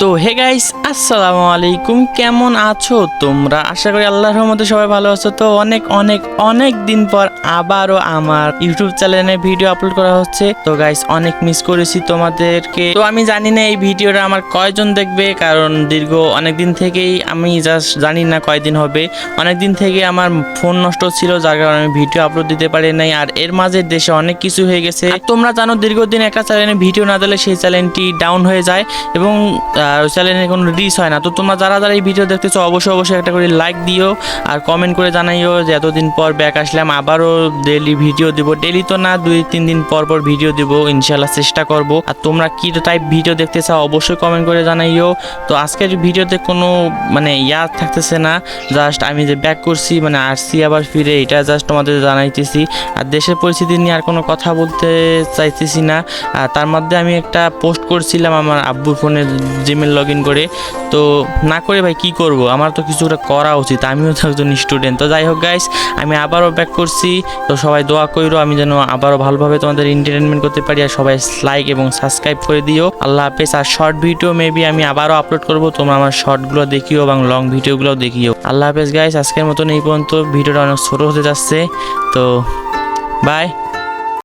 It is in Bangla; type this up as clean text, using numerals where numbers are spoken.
তো হে গাইস, আসসালামু আলাইকুম। কেমন আছো তোমরা? আশা করি আল্লাহর রহমতে সবাই ভালো আছো। তো অনেক অনেক অনেক দিন পর আবারও আমার ইউটিউব চ্যানেলে ভিডিও আপলোড করা হচ্ছে। তো গাইস, অনেক মিস করেছি তোমাদেরকে। তো আমি জানি না এই ভিডিওটা আমার কয়জন দেখবে, কারণ দীর্ঘ অনেক দিন থেকেই আমি জাস্ট জানি না কয়দিন হবে। অনেক দিন থেকে আমার ফোন নষ্ট ছিল, যার কারণে আমি ভিডিও আপলোড দিতে পারি নাই। আর এর মাঝে দেশে অনেক কিছু হয়ে গেছে। আর তোমরা জানো, দীর্ঘদিন একটা চ্যানেলে ভিডিও না দিলে সেই চ্যানেলটি ডাউন হয়ে যায় এবং চ্যানেলে কোনো রিচ হয় না। তো তোমরা যারা যারা এই ভিডিও দেখতেছো অবশ্যই একটা করে লাইক দিও আর কমেন্ট করে জানাইও যে এতদিন পর ব্যাক আসলাম। আবারও ডেইলি ভিডিও দিব, ডেইলি তো না, 2-3 দিন পর পর ভিডিও দিব, ইনশাল্লাহ চেষ্টা করব। আর তোমরা কি টাইপ ভিডিও দেখতে চাও অবশ্যই কমেন্ট করে জানাইও। তো আজকের ভিডিওতে কোনো ইয়াদ থাকতেছে না, জাস্ট আমি যে ব্যাক করছি, আসছি আবার ফিরে, এটা জাস্ট তোমাদের জানাইতেছি। আর দেশের পরিস্থিতি নিয়ে আর কোনো কথা বলতে চাইতেছি না। আর তার মধ্যে আমি একটা পোস্ট করছিলাম আমার আব্বুর ফোনে জিমেল লগ ইন করে। তো না করে ভাই কি করব, আমার তো কিছুটা করা উচিত, আমিও তো একজন স্টুডেন্ট। তো যাই হোক গাইস, আমি আবারও ব্যাক করছি। তো সবাই দোয়া কইরো আমি যেন আবারও ভালোভাবে তোমাদের এন্টারটেনমেন্ট করতে পারি। আর সবাই লাইক এবং সাবস্ক্রাইব করে দিও। আল্লাহ হাফেজ। আর শর্ট ভিডিও মেবি আমি আবারও আপলোড করব, তোমরা আমার শর্টগুলো দেখিও এবং লং ভিডিওগুলো দেখিও। আল্লাহ হাফেজ গাইস, আজকের মতন এই পর্যন্ত। ভিডিওটা অনেক ছোটো হতে যাচ্ছে, তো বাই।